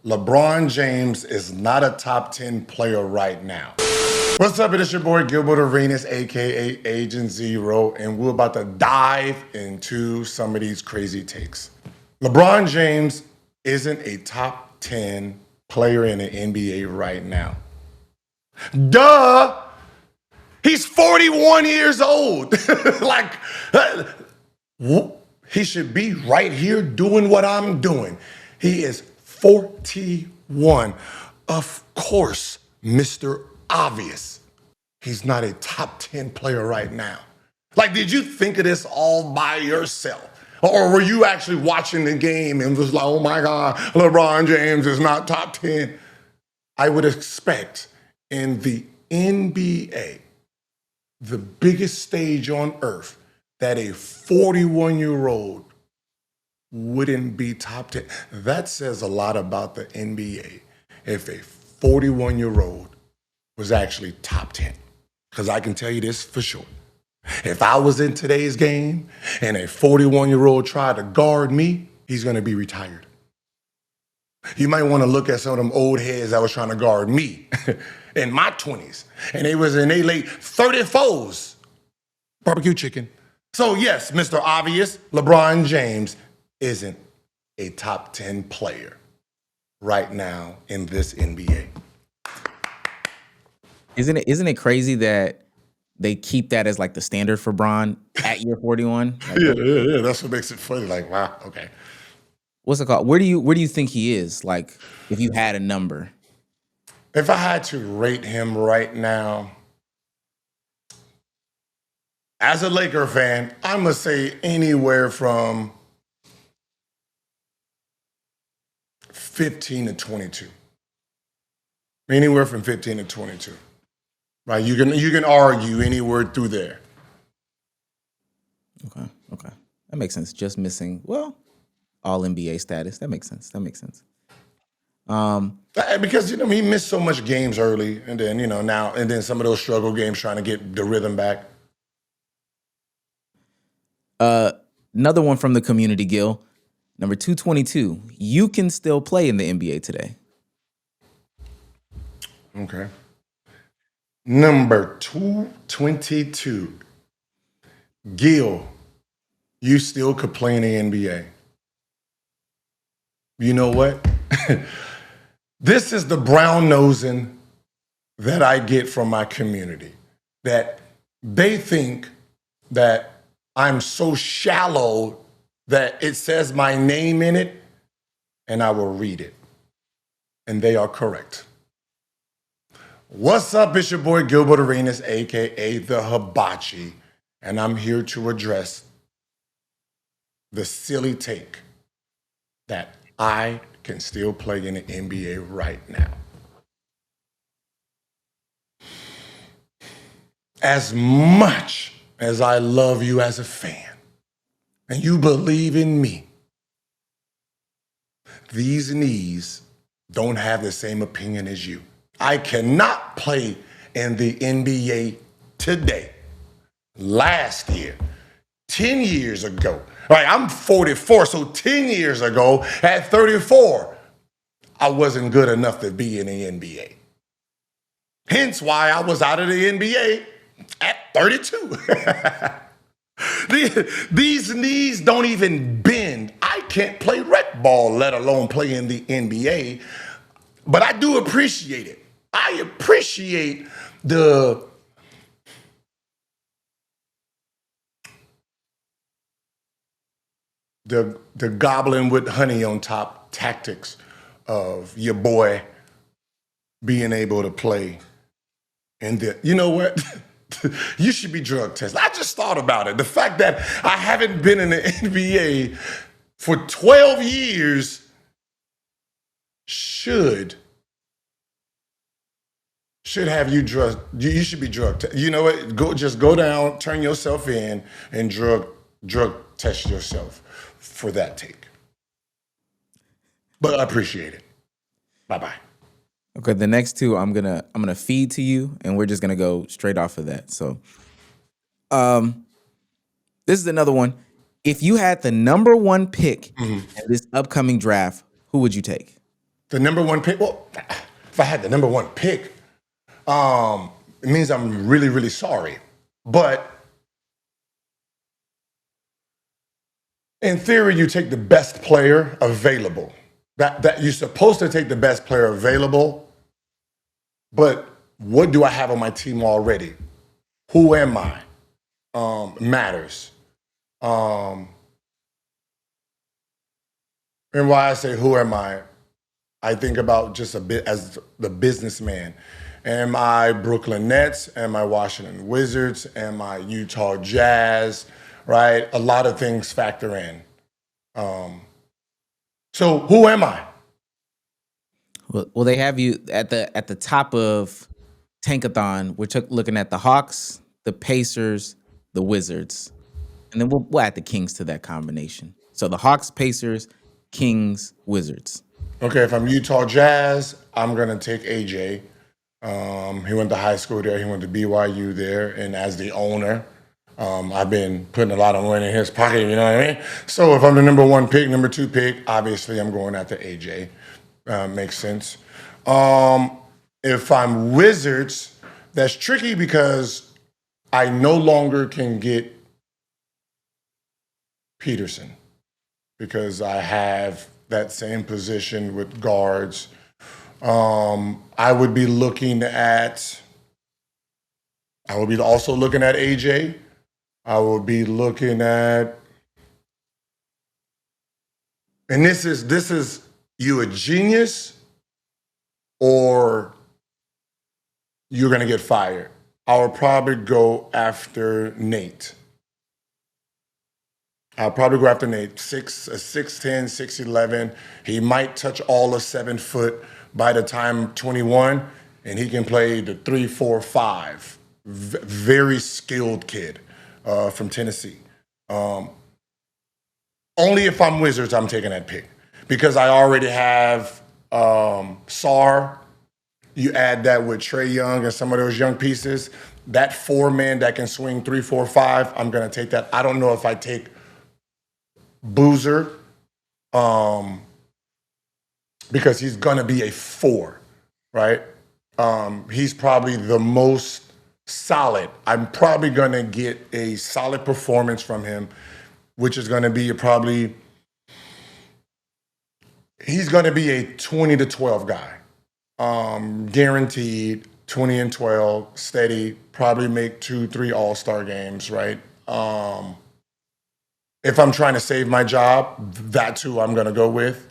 LeBron James is not a top 10 player right now. What's up? It's your boy Gilbert Arenas, aka Agent Zero, and we're about to dive into some of these crazy takes. LeBron James isn't a top 10 player in the NBA right now. Duh! He's 41 years old. like, he should be right here doing what I'm doing. He is 41. Of course, Mr. Obvious. He's not a top 10 player right now. Like, did you think of this all by yourself? Or were you actually watching the game and was like, oh my God, LeBron James is not top 10? I would expect in the NBA, the biggest stage on earth, that a 41-year-old wouldn't be top 10. That says a lot about the NBA if a 41-year-old was actually top 10. Because I can tell you this for sure. If I was in today's game and a 41-year-old tried to guard me, he's going to be retired. You might want to look at some of them old heads that was trying to guard me in my 20s. And they was in their late 34s. Barbecue chicken. So yes, Mr. Obvious, LeBron James isn't a top 10 player right now in this NBA. Isn't it crazy that they keep that as like the standard for Bron at year 41? Like, Yeah. That's what makes it funny. Like, wow, okay. what's it called? Where do you think he is? Like, if you had a number. If I had to rate him right now, as a Laker fan, I'm going to say anywhere from 15 to 22. Anywhere from 15 to 22. Right? You can argue anywhere through there. Okay. That makes sense. Just missing, well, all NBA status. That makes sense. Because he missed so much games early, and then now and then some of those struggle games trying to get the rhythm back. Another one from the community, Gil. Number 222. You can still play in the NBA today. Okay. Number 222. Gil, you still could play in the NBA. You know what? This is the brown nosing that I get from my community. That they think that I'm so shallow that it says my name in it and I will read it. And they are correct. What's up? It's your boy Gilbert Arenas, aka the Hibachi, and I'm here to address the silly take that I can still play in the NBA right now. As much as I love you as a fan, and you believe in me, these knees don't have the same opinion as you. I cannot play in the NBA today. Last year, 10 years ago, right? I'm 44, so 10 years ago, at 34, I wasn't good enough to be in the NBA. Hence why I was out of the NBA at 32. These knees don't even bend. I can't play rec ball, let alone play in the NBA. But I do appreciate it. I appreciate the gobbling with honey on top tactics of your boy being able to play. And you know what? You should be drug tested. I just thought about it. The fact that I haven't been in the NBA for 12 years should have you drug. You should be drug tested. You know what? Go down, turn yourself in, and drug test yourself for that take. But I appreciate it. Bye-bye. Okay, the next two I'm gonna feed to you, and we're just gonna go straight off of that. So, this is another one. If you had the number one pick in this upcoming draft, who would you take? The number one pick. Well, if I had the number one pick, it means I'm really, really sorry. But in theory, you take the best player available. That you're supposed to take the best player available. But what do I have on my team already? Who am I? Matters. Um, and why I say who am I think about just a bit as the businessman. Am I Brooklyn Nets? Am I Washington Wizards? Am I Utah Jazz? Right? A lot of things factor in. So who am I? Well, they have you at the top of Tankathon. We're looking at the Hawks, the Pacers, the Wizards, and then we'll add the Kings to that combination. So the Hawks, Pacers, Kings, Wizards. Okay, if I'm Utah Jazz, I'm gonna take AJ. He went to high school there. He went to BYU there, and as the owner, I've been putting a lot of money in his pocket. You know what I mean? So if I'm the number one pick, number two pick, obviously I'm going after AJ. Makes sense. If I'm Wizards, that's tricky because I no longer can get Peterson because I have that same position with guards. I would be also looking at AJ. I would be looking at, and this is you a genius or you're gonna get fired. I would probably go after Nate. I'll probably go after Nate. 6'10", 6'11". He might touch all of 7 foot by the time 21, and he can play the 3, 4, 5. Very skilled kid from Tennessee. Only if I'm Wizards, I'm taking that pick because I already have Sar. You add that with Trae Young and some of those young pieces. That 4-man that can swing 3, 4, 5. I'm gonna take that. I don't know if I take Boozer, because he's gonna be a 4, right? He's probably the most solid. I'm probably gonna get a solid performance from him, which is gonna be he's gonna be a 20 to 12 guy. Guaranteed 20 and 12, steady, probably make 2, 3 all-star games, right? If I'm trying to save my job, that's who I'm gonna go with.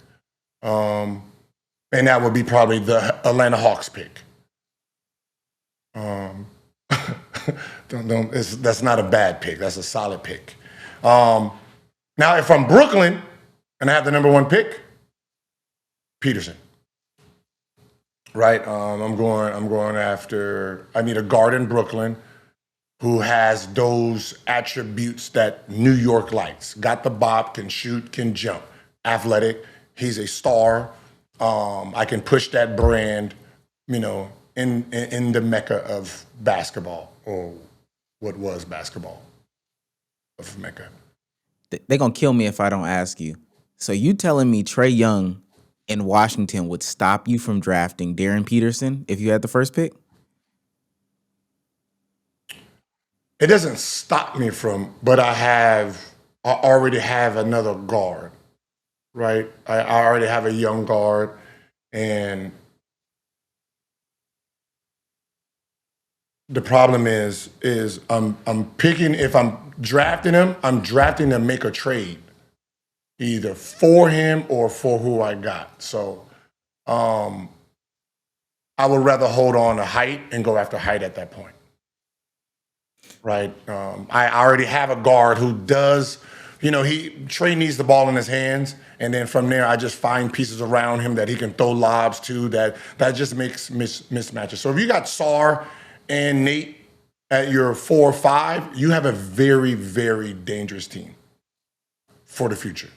And that would be probably the Atlanta Hawks pick. That's not a bad pick. That's a solid pick. Now, if I'm Brooklyn and I have the number one pick, Peterson. Right? I'm going after. I need a guard in Brooklyn who has those attributes that New York likes. Got the bop, can shoot, can jump, athletic. He's a star. I can push that brand, in the mecca of basketball, or what was basketball of Mecca. They're gonna kill me if I don't ask you. So you telling me Trae Young in Washington would stop you from drafting Darren Peterson if you had the first pick? It doesn't stop me from, but I already have another guard, right? I already have a young guard, and the problem is I'm picking, if I'm drafting him, I'm drafting to make a trade, either for him or for who I got. So I would rather hold on to height and go after height at that point. Right. I already have a guard who does, Trey needs the ball in his hands. And then from there, I just find pieces around him that he can throw lobs to that just makes mismatches. So if you got Sar and Nate at your 4 or 5, you have a very, very dangerous team for the future.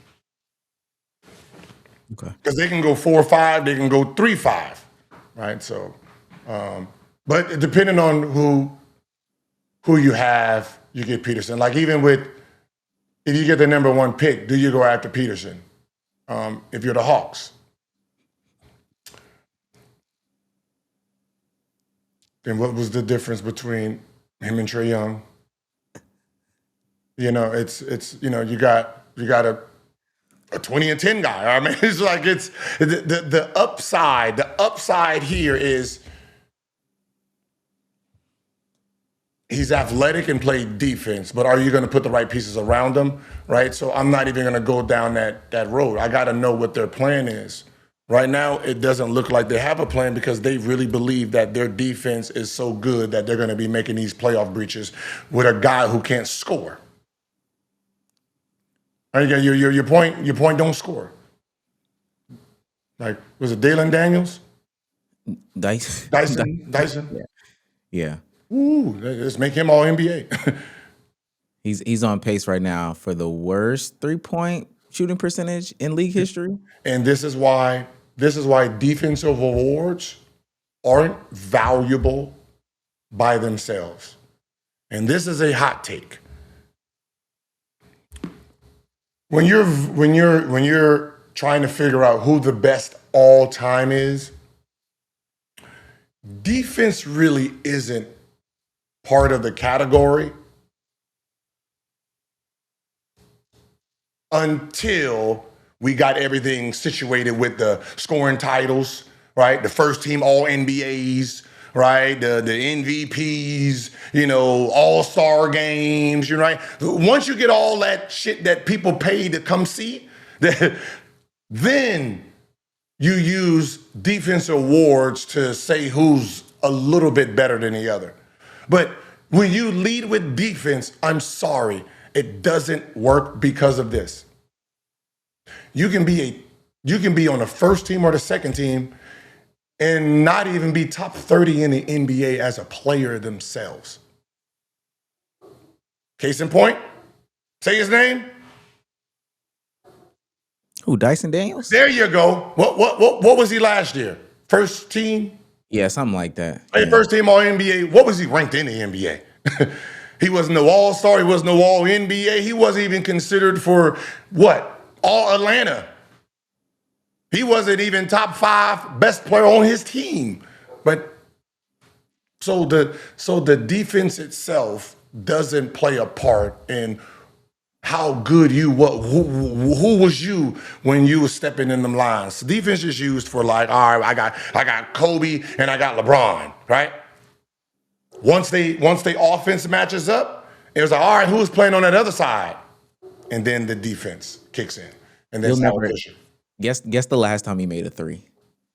Okay. Because they can go 4 or 5, they can go 3, 5. Right. So, but depending on who you have, you get Peterson. Like even if you get the number one pick, do you go after Peterson? If you're the Hawks. Then what was the difference between him and Trae Young? It's you got a 20 and 10 guy. I mean, it's like it's the upside. The upside here is he's athletic and played defense, but are you going to put the right pieces around him? Right. So I'm not even going to go down that road. I got to know what their plan is. Right now, it doesn't look like they have a plan because they really believe that their defense is so good that they're going to be making these playoff breaches with a guy who can't score. All right, your point don't score. Like, was it Dalen Daniels? Dyson? Yeah. Ooh, let's make him all NBA. He's on pace right now for the worst 3-point shooting percentage in league history. And this is why defensive awards aren't valuable by themselves. And this is a hot take. When you're trying to figure out who the best all time is, defense really isn't part of the category until we got everything situated with the scoring titles, right? The first team all NBAs, right? The MVPs, all-star games, right? Once you get all that shit that people pay to come see, then you use defense awards to say who's a little bit better than the other. But when you lead with defense, I'm sorry, it doesn't work because of this. You can be on the first team or the second team and not even be top 30 in the NBA as a player themselves. Case in point, say his name. Who, Dyson Daniels? There you go. What was he last year? First team? Yeah, something like that. Hey, Yeah. first team all NBA. What was he ranked in the NBA? He wasn't no all-star. He wasn't no all NBA. He wasn't even considered for what? All Atlanta. He wasn't even top 5 best player on his team. But so the defense itself doesn't play a part in how good who was you when you was stepping in them lines. Defense is used for like, all right, I got Kobe and I got LeBron, right? Once they offense matches up, it was like, all right, who's playing on that other side? And then the defense kicks in. And that's how it pushes. Guess the last time he made a 3.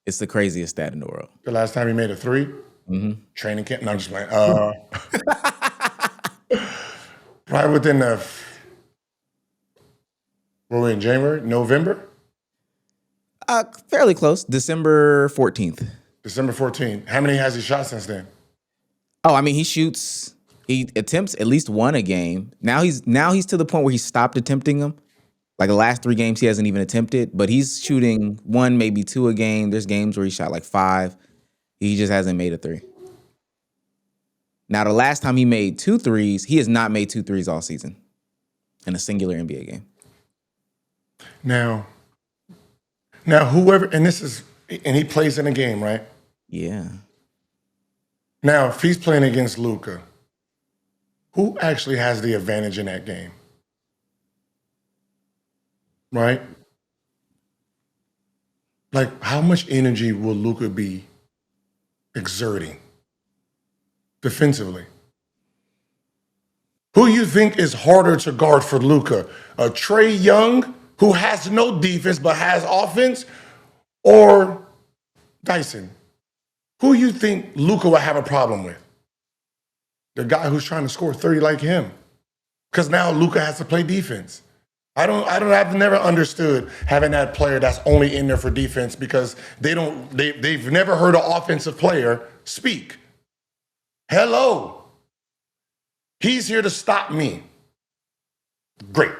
It's the craziest stat in the world. The last time he made a 3? Mm-hmm. Training camp? No, I'm just playing. Probably within were we in January? November? Fairly close. December 14th. December 14th. How many has he shot since then? Oh, I mean, he attempts at least one a game. Now he's to the point where he stopped attempting them. Like the last 3 games he hasn't even attempted, but he's shooting 1, maybe 2 a game. There's games where he shot like 5. He just hasn't made a 3. Now, the last time he made 2 threes, he has not made 2 threes all season in a singular NBA game. Now whoever, and he plays in a game, right? Yeah. Now, if he's playing against Luka, who actually has the advantage in that game? Right? Like, how much energy will Luka be exerting defensively? Who you think is harder to guard for Luka? A Trae Young who has no defense but has offense, or Dyson? Who you think Luka will have a problem with? The guy who's trying to score 30 like him. Because now Luka has to play defense. I've never understood having that player that's only in there for defense because they've never heard an offensive player speak. Hello. He's here to stop me. Great.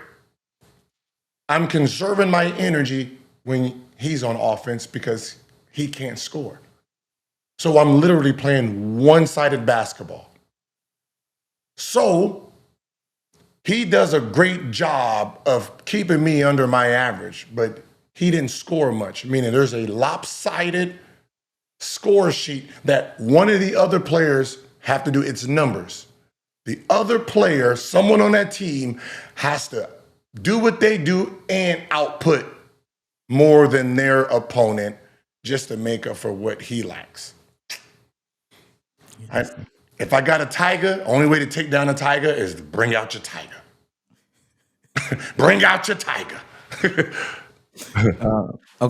I'm conserving my energy when he's on offense because he can't score. So I'm literally playing one-sided basketball. So he does a great job of keeping me under my average, but he didn't score much, meaning there's a lopsided score sheet that one of the other players have to do. It's numbers. The other player, someone on that team, has to do what they do and output more than their opponent just to make up for what he lacks. If I got a tiger, only way to take down a tiger is to bring out your tiger. Bring out your tiger.